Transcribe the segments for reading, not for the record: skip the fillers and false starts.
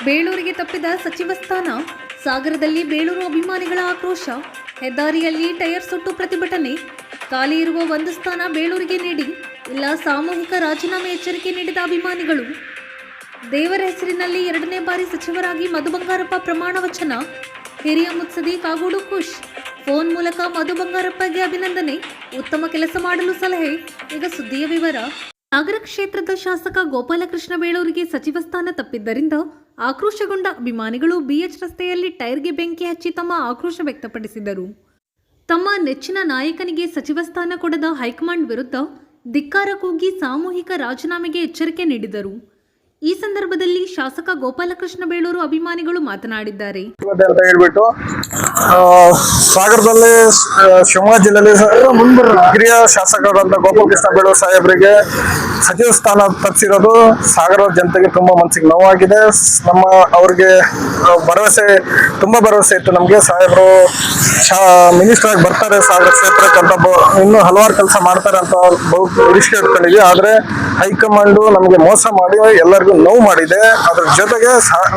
ಬೇಳೂರಿಗೆ ತಪ್ಪಿದ ಸಚಿವ ಸ್ಥಾನ. ಸಾಗರದಲ್ಲಿ ಬೇಳೂರು ಅಭಿಮಾನಿಗಳ ಆಕ್ರೋಶ. ಹೆದ್ದಾರಿಯಲ್ಲಿ ಟೈರ್ ಸುಟ್ಟು ಪ್ರತಿಭಟನೆ. ಖಾಲಿ ಇರುವ ಒಂದು ಸ್ಥಾನ ಬೇಳೂರಿಗೆ ನೀಡಿ, ಇಲ್ಲ ಸಾಮೂಹಿಕ ರಾಜೀನಾಮೆ ಎಚ್ಚರಿಕೆ ನೀಡಿದ ಅಭಿಮಾನಿಗಳು. ದೇವರ ಹೆಸರಿನಲ್ಲಿ 2ನೇ ಬಾರಿ ಸಚಿವರಾಗಿ ಮಧು ಬಂಗಾರಪ್ಪ ಪ್ರಮಾಣ ವಚನ. ಹಿರಿಯ ಮುತ್ಸದಿ ಕಾಗೋಡು ಖುಷ್. ಫೋನ್ ಮೂಲಕ ಮಧು ಬಂಗಾರಪ್ಪಗೆ ಅಭಿನಂದನೆ, ಉತ್ತಮ ಕೆಲಸ ಮಾಡಲು ಸಲಹೆ. ಈಗ ಸುದ್ದಿಯ ವಿವರ. ಸಾಗರ ಕ್ಷೇತ್ರದ ಶಾಸಕ ಗೋಪಾಲಕೃಷ್ಣ ಬೇಳೂರಿಗೆ ಸಚಿವ ಸ್ಥಾನ ತಪ್ಪಿದ್ದರಿಂದ ಆಕ್ರೋಶಗೊಂಡ ಅಭಿಮಾನಿಗಳು BH ರಸ್ತೆಯಲ್ಲಿ ಟೈರ್ಗೆ ಬೆಂಕಿ ಹಚ್ಚಿ ತಮ್ಮ ಆಕ್ರೋಶ ವ್ಯಕ್ತಪಡಿಸಿದರು. ತಮ್ಮ ನೆಚ್ಚಿನ ನಾಯಕನಿಗೆ ಸಚಿವ ಸ್ಥಾನ ಕೊಡದ ಹೈಕಮಾಂಡ್ ವಿರುದ್ಧ ಧಿಕ್ಕಾರ ಕೂಗಿ ಸಾಮೂಹಿಕ ರಾಜೀನಾಮೆಗೆ ಎಚ್ಚರಿಕೆ ನೀಡಿದರು. ಈ ಸಂದರ್ಭದಲ್ಲಿ ಶಾಸಕ ಗೋಪಾಲಕೃಷ್ಣ ಬೇಳೂರು ಅಭಿಮಾನಿಗಳು ಮಾತನಾಡಿದ್ದಾರೆ. ಅಂತ ಹೇಳ್ಬಿಟ್ಟು ಸಾಗರದಲ್ಲಿ ಶಿವಮೊಗ್ಗ ಜಿಲ್ಲೆಯಲ್ಲಿ ಹಿರಿಯ ಶಾಸಕರಾದಂಥ ಗೋಪಾಲಕೃಷ್ಣ ಬೇಳೂರು ಸಾಹೇಬರಿಗೆ ಸಚಿವ ಸ್ಥಾನ ತಪ್ಪಿಸಿರೋದು ಸಾಗರದ ಜನತೆಗೆ ತುಂಬಾ ಮನಸ್ಸಿಗೆ ನೋವಾಗಿದೆ. ಅವ್ರಿಗೆ ತುಂಬಾ ಭರವಸೆ ಇತ್ತು ನಮಗೆ. ಸಾಹೇಬರು ಮಿನಿಸ್ಟರ್ ಆಗಿ ಬರ್ತಾರೆ ಸಾಗರ ಕ್ಷೇತ್ರಕ್ಕೆ ಅಂತ, ಇನ್ನೂ ಹಲವಾರು ಕೆಲಸ ಮಾಡ್ತಾರೆ ಅಂತ ನಿರೀಕ್ಷೆ ಇಟ್ಕೊಂಡಿದ್ವಿ. ಆದ್ರೆ ಹೈಕಮಾಂಡ್ ನಮಗೆ ಮೋಸ ಮಾಡಿ ಎಲ್ಲರಿಗೂ ನೋವು ಮಾಡಿದೆ. ಅದ್ರ ಜೊತೆಗೆ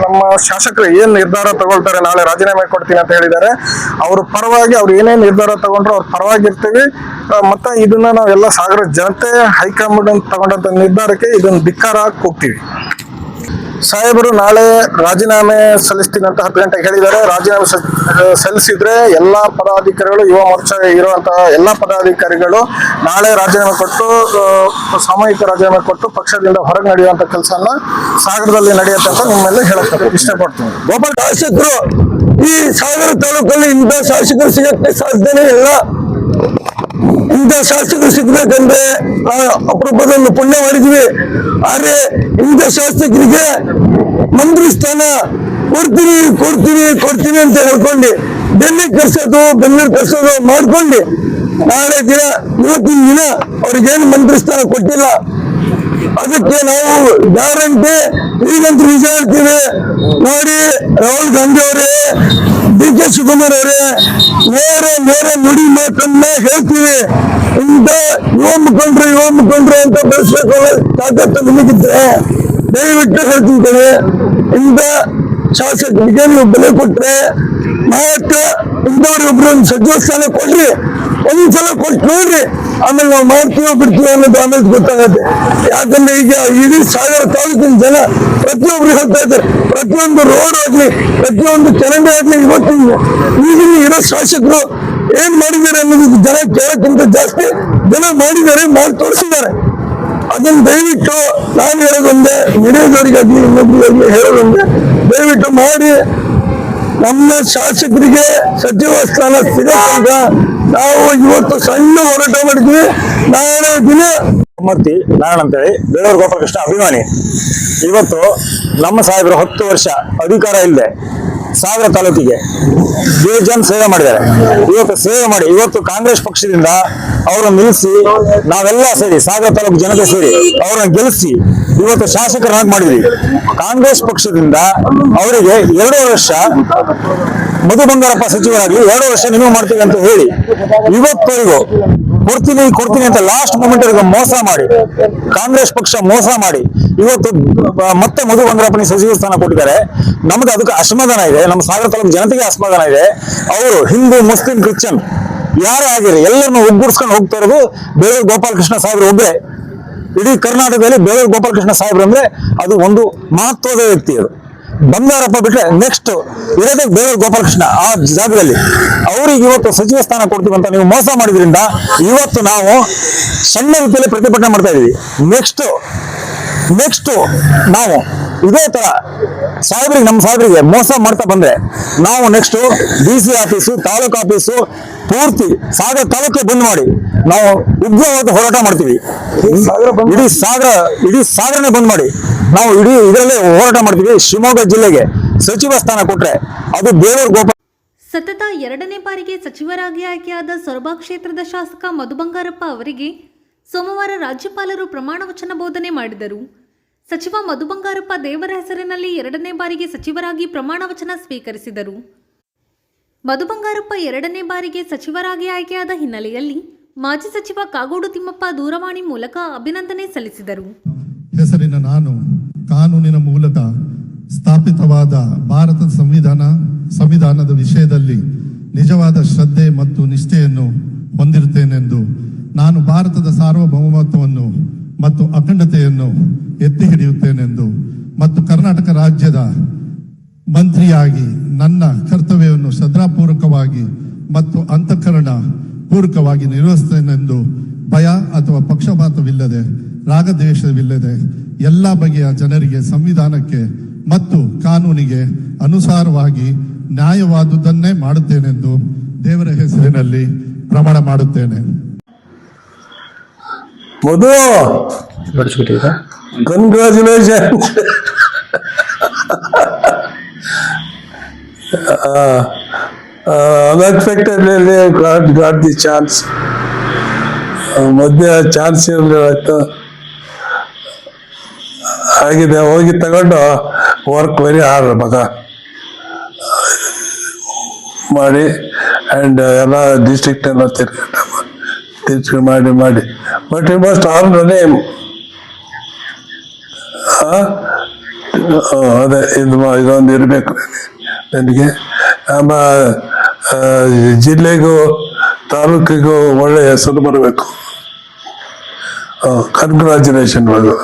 ನಮ್ಮ ಶಾಸಕರು ಏನ್ ನಿರ್ಧಾರ ತಗೊಳ್ತಾರೆ, ನಾಳೆ ರಾಜೀನಾಮೆ ಕೊಡ್ತೀನಿ ಅಂತ ಹೇಳಿದ್ದಾರೆ. ಅವ್ರ ಪರವಾಗಿ ಅವ್ರು ಏನೇನ್ ನಿರ್ಧಾರ ತಗೊಂಡ್ರು ಅವ್ರ ಪರವಾಗಿರ್ತೀವಿ. ಮತ್ತೆ ಇದನ್ನ ನಾವೆಲ್ಲ ಸಾಗರ ಜನತೆ ಹೈಕಮಾಂಡ್ ತಗೊಂಡಂತ ನಿರ್ಧಾರಕ್ಕೆ ಇದನ್ನ ಧಿಕ್ಕಾರ ಹೋಗ್ತೀವಿ. ಸಾಹೇಬರು ನಾಳೆ ರಾಜೀನಾಮೆ ಸಲ್ಲಿಸ್ತೀನಿ ಅಂತ 10 ಗಂಟೆಗೆ ಹೇಳಿದ್ದಾರೆ. ರಾಜೀನಾಮೆ ಸಲ್ಲಿಸಿದ್ರೆ ಎಲ್ಲಾ ಪದಾಧಿಕಾರಿಗಳು, ಯುವ ಮೋರ್ಚಾ ಇರುವಂತಹ ಎಲ್ಲಾ ಪದಾಧಿಕಾರಿಗಳು ನಾಳೆ ರಾಜೀನಾಮೆ ಕೊಟ್ಟು, ಸಾಮೂಹಿಕ ರಾಜೀನಾಮೆ ಕೊಟ್ಟು ಪಕ್ಷದಿಂದ ಹೊರಗೆ ನಡೆಯುವಂತ ಕೆಲಸನ ಸಾಗರದಲ್ಲಿ ನಡೆಯುತ್ತೆ ಅಂತ ನಿಮ್ಮೆಲ್ಲ ಹೇಳಕ್ಕೆ ಇಷ್ಟಪಡ್ತೀನಿ. ಗೋಪಾಲ್ ಶಾಸಕರು ಈ ಸಾಗರ ತಾಲೂಕಲ್ಲಿ ಇಂಥ ಶಾಸಕರು ಸಿಗಕ್ಕೆ ಸಾಧ್ಯನೇ ಇಲ್ಲ. ಇಂಥ ಶಾಸಕರು ಸಿಗ್ಬೇಕಂದ್ರೆ ಅಪರೂಪದಲ್ಲಿ ಪುಣ್ಯ ಮಾಡಿದ್ವಿ. ಆದ್ರೆ ಇಂಥ ಶಾಸಕರಿಗೆ ಮಂತ್ರಿ ಸ್ಥಾನ ಕೊಡ್ತೀನಿ ಅಂತ ಹೇಳ್ಕೊಂಡು ಡೆಲ್ಲಿ ಕರ್ಸೋದು ಮಾಡ್ಕೊಂಡು ನಾಳೆ ದಿನ ಇವತ್ತಿನ ದಿನ ಅವ್ರಿಗೇನು ಮಂತ್ರಿ ಸ್ಥಾನ ಕೊಟ್ಟಿಲ್ಲ. ಅದಕ್ಕೆ ನಾವು ಗ್ಯಾರಂಟಿ ಈಗಂತೂ ನಿಜ ಹೇಳ್ತೀವಿ ನೋಡಿ. ರಾಹುಲ್ ಗಾಂಧಿ ಅವರೇ, DK ಶಿವಕುಮಾರ್ ಅವರೇ, ನೇರ ನುಡಿ ಮಾತನ್ನ ಹೇಳ್ತೀವಿ. ಇಂಥ ಯುವ ಮುಖಂಡ್ರು ಅಂತ ಬೆಳೆಸ್ಬೇಕು ತಾಕತ್ತು ನಿಮಗಿದ್ರೆ ದಯವಿಟ್ಟು ಹೇಳ್ತಿದ್ದೇವೆ. ಇಂಥ ಶಾಸಕರಿಗೆ ನೀವು ಬೆಲೆ ಕೊಟ್ರೆ ಮಾತ್ರ ಇಂಥವ್ರಿಗೊಬ್ರು ಒಂದು ಸಚಿವ ಸ್ಥಾನ ಕೊಡ್ರಿ, ಒಂದ್ಸಲ ಕೊಟ್ಟು ನೋಡ್ರಿ, ಆಮೇಲೆ ನಾವು ಮಾಡ್ತೀವೋ ಬಿಡ್ತೀವೋ ಅನ್ನೋದು ಆಮೇಲೆ ಗೊತ್ತಾಗತ್ತೆ. ಯಾಕಂದ್ರೆ ಈಗ ಇಡೀ ಸಾಗರ ತಾಲೂಕಿನ ಜನ ಪ್ರತಿಯೊಬ್ರು ಹೇಳ್ತಾ ಇದ್ದಾರೆ, ಪ್ರತಿಯೊಂದು ರೋಡ್ ಆಗ್ಲಿ, ಪ್ರತಿಯೊಂದು ಚರಂಡಿ ಆಗ್ಲಿ, ಇವತ್ತಿನ ಈಗಿನ ಇರೋ ಶಾಸಕರು ಏನ್ ಮಾಡಿದ್ದಾರೆ ಅನ್ನೋದು ಜನ ಕೇಳಕ್ಕಿಂತ ಜಾಸ್ತಿ ಜನ ಮಾಡಿದ್ದಾರೆ, ಮಾಡಿ ತೋರಿಸಿದ್ದಾರೆ. ಅದನ್ನ ದಯವಿಟ್ಟು ನಾನು ಹೇಳೋದೊಂದೇ, ಮೀಡಿಯಾದವರಿಗಾಗ್ಲಿ ಇನ್ನೊಬ್ಬರಿಗಾಗ್ಲಿ ಹೇಳೋದೊಂದೇ, ದಯವಿಟ್ಟು ಮಾಡಿ ನಮ್ಮ ಶಾಸಕರಿಗೆ ಸಚಿವ ಸ್ಥಾನ ಸಿಗತ್ತಂತ ನಾವು ಇವತ್ತು ಸಣ್ಣ ಹೋರಾಟ ಮಾಡಿದ್ವಿ. ನಾಳೆ ದಿನ ಮೂರ್ತಿ ನಾರಾಯಣ ಅಂತೇಳಿ ಬೇಳೂರು ಗೋಪಾಲಕೃಷ್ಣ ಅಭಿಮಾನಿ. ಇವತ್ತು ನಮ್ಮ ಸಾಹೇಬರು 10 ವರ್ಷ ಅಧಿಕಾರ ಇಲ್ಲದೆ ಸಾಗರ ತಾಲೂಕಿಗೆ ಬೇಜಾನ್ ಸೇವೆ ಮಾಡಿದ್ದಾರೆ. ಇವತ್ತು ಕಾಂಗ್ರೆಸ್ ಪಕ್ಷದಿಂದ ಅವರನ್ನು ನಿಲ್ಲಿಸಿ ನಾವೆಲ್ಲ ಸೇರಿ ಸಾಗರ ತಾಲೂಕು ಜನತೆ ಸೇರಿ ಅವರನ್ನು ಗೆಲ್ಲಿಸಿ ಇವತ್ತು ಶಾಸಕರನ್ನಾಗಿ ಮಾಡಿದ್ವಿ. ಕಾಂಗ್ರೆಸ್ ಪಕ್ಷದಿಂದ ಅವರಿಗೆ 2 ವರ್ಷ ಮಧು ಬಂಗಾರಪ್ಪ ಸಚಿವರಾಗಿ 2 ವರ್ಷ ನೀವು ಮಾಡ್ತೀವಿ ಅಂತ ಹೇಳಿ ಇವತ್ತವರೆಗೂ ಕೊಡ್ತೀನಿ ಅಂತ ಲಾಸ್ಟ್ ಮೂಮೆಂಟ್ ಮೋಸ ಮಾಡಿ, ಕಾಂಗ್ರೆಸ್ ಪಕ್ಷ ಮೋಸ ಮಾಡಿ ಇವತ್ತು ಮತ್ತೆ ಮಧು ಬಂಗಾರಪ್ಪನಿಗೆ ಸಚಿವ ಸ್ಥಾನ ಕೊಟ್ಟಿದ್ದಾರೆ. ನಮ್ಗೆ ಅದಕ್ಕೆ ಅಸಮಾಧಾನ ಇದೆ, ನಮ್ಮ ಸಾಗರ ತಾಲೂಕು ಜನತೆಗೆ ಅಸಮಾಧಾನ ಇದೆ. ಅವರು ಹಿಂದೂ, ಮುಸ್ಲಿಂ, ಕ್ರಿಶ್ಚಿಯನ್ ಯಾರೇ ಆಗಿರಿ ಎಲ್ಲರನ್ನು ಒಗ್ಗೂಡಿಸ್ಕೊಂಡು ಹೋಗ್ತಾ ಇರೋದು ಬೇಳೂರು ಗೋಪಾಲಕೃಷ್ಣ ಸಾಹೇಬ್ರು ಒಬ್ಬರೇ. ಇಡೀ ಕರ್ನಾಟಕದಲ್ಲಿ ಬೇಳೂರು ಗೋಪಾಲಕೃಷ್ಣ ಸಾಹೇಬ್ರು ಅಂದ್ರೆ ಅದು ಒಂದು ಮಹತ್ವದ ವ್ಯಕ್ತಿ. ಅದು ಬಂಗಾರಪ್ಪ ಬಿಟ್ರೆ ನೆಕ್ಸ್ಟ್ ಇರೋದೇ ಬೇಳೂರು ಗೋಪಾಲಕೃಷ್ಣ. ಆ ಜಾಗದಲ್ಲಿ ಅವ್ರಿಗೆ ಇವತ್ತು ಸಚಿವ ಸ್ಥಾನ ಕೊಡ್ತೀವಿ ಅಂತ ನೀವು ಮೋಸ ಮಾಡಿದ್ರಿಂದ ಇವತ್ತು ನಾವು ಸಣ್ಣ ರೀತಿಯಲ್ಲಿ ಪ್ರತಿಭಟನೆ ಮಾಡ್ತಾ ಇದೀವಿ. ನೆಕ್ಸ್ಟ್ ನಾವು ಇದೇ ತರ ನಮ್ಮ ಸಾಹೇಬರಿಗೆ ಮೋಸ ಮಾಡ್ತಾ ಬಂದ್ರೆ ನಾವು next DC office, taluk office ಪೂರ್ತಿ ಸಾಗರ ತಾಲೂಕೆ ಬಂದ್ ಮಾಡಿ ನಾವು ಉಗ್ರವಾದ ಹೋರಾಟ ಮಾಡ್ತೀವಿ. ಇಡೀ ಸಾಗರನೇ ಬಂದ್ ಮಾಡಿ ನಾವು ಇದರಲ್ಲೇ ಹೋರಾಟ ಮಾಡ್ತೀವಿ. ಶಿವಮೊಗ್ಗ ಜಿಲ್ಲೆಗೆ ಸಚಿವ ಸ್ಥಾನ ಕೊಟ್ರೆ ಅದು ಬೇಳೂರು ಗೋಪಾಲ. ಸತತ 2ನೇ ಬಾರಿಗೆ ಸಚಿವರಾಗಿ ಆಯ್ಕೆಯಾದ ಸೊರಬ ಕ್ಷೇತ್ರದ ಶಾಸಕ ಮಧು ಬಂಗಾರಪ್ಪ ಅವರಿಗೆ ಸೋಮವಾರ ರಾಜ್ಯಪಾಲರು ಪ್ರಮಾಣ ವಚನ ಬೋಧನೆ ಮಾಡಿದರು. ಸಚಿವ ಮಧು ಬಂಗಾರಪ್ಪ ದೇವರ ಹೆಸರಿನಲ್ಲಿ 2ನೇ ಬಾರಿಗೆ ಸಚಿವರಾಗಿ ಪ್ರಮಾಣ ವಚನ ಸ್ವೀಕರಿಸಿದರು. ಮಧು ಬಂಗಾರಪ್ಪ 2ನೇ ಬಾರಿಗೆ ಸಚಿವರಾಗಿ ಆಯ್ಕೆಯಾದ ಹಿನ್ನೆಲೆಯಲ್ಲಿ ಮಾಜಿ ಸಚಿವ ಕಾಗೋಡು ತಿಮ್ಮಪ್ಪ ದೂರವಾಣಿ ಮೂಲಕ ಅಭಿನಂದನೆ ಸಲ್ಲಿಸಿದರು. ಹೆಸರಿನ ನಾನು ಕಾನೂನಿನ ಮೂಲಕ ಸ್ಥಾಪಿಸಿದ ಸ್ಥಾಪಿತವಾದ ಭಾರತದ ಸಂವಿಧಾನದ ವಿಷಯದಲ್ಲಿ ನಿಜವಾದ ಶ್ರದ್ಧೆ ಮತ್ತು ನಿಷ್ಠೆಯನ್ನು ಹೊಂದಿರುತ್ತೇನೆಂದು ನಾನು ಭಾರತದ ಸಾರ್ವಭೌಮತ್ವವನ್ನು ಮತ್ತು ಅಖಂಡತೆಯನ್ನು ಎತ್ತಿ ಹಿಡಿಯುತ್ತೇನೆಂದು ಮತ್ತು ಕರ್ನಾಟಕ ರಾಜ್ಯದ ಮಂತ್ರಿಯಾಗಿ ನನ್ನ ಕರ್ತವ್ಯವನ್ನು ಶ್ರದ್ಧಾಪೂರ್ವಕವಾಗಿ ಮತ್ತು ಅಂತಃಕರಣ ಪೂರ್ವಕವಾಗಿ ನಿರ್ವಹಿಸುತ್ತೇನೆಂದು ಭಯ ಅಥವಾ ಪಕ್ಷಪಾತವಿಲ್ಲದೆ ರಾಗದ್ವೇಷವಿಲ್ಲದೆ ಎಲ್ಲ ಬಗೆಯ ಜನರಿಗೆ ಸಂವಿಧಾನಕ್ಕೆ ಮತ್ತು ಕಾನೂನಿಗೆ ಅನುಸಾರವಾಗಿ ನ್ಯಾಯವಾದುದನ್ನೇ ಮಾಡುತ್ತೇನೆಂದು ದೇವರ ಹೆಸರಿನಲ್ಲಿ ಪ್ರಮಾಣ ಮಾಡುತ್ತೇನೆ. Madhu, congratulation. unexpectedly got the chance. ಮಧ್ಯ ಚಾನ್ಸ್ ಇರಲಿಲ್ಲ, ಆಗಿದೆ. ಹೋಗಿ ತಗೊಂಡು ವರ್ಕ್ ವೆರಿ ಹಾರ್ಡ್ ಮಗ ಮಾಡಿ ಆ್ಯಂಡ್ ಎಲ್ಲ ಡಿಸ್ಟ್ರಿಕ್ಟ್ ಎಲ್ಲ ತಿರ್ಕೊಂಡು ಮಾಡಿ but you must on the name. ಅದೇ ಇದೊಂದು ಇರಬೇಕು ನನಗೆ. ನಮ್ಮ ಜಿಲ್ಲೆಗೂ ತಾಲೂಕಿಗೂ ಒಳ್ಳೆ ಹೆಸರು ಬರಬೇಕು. ಕಂಗ್ರ್ಯಾಚುಲೇಷನ್ ಮಗು.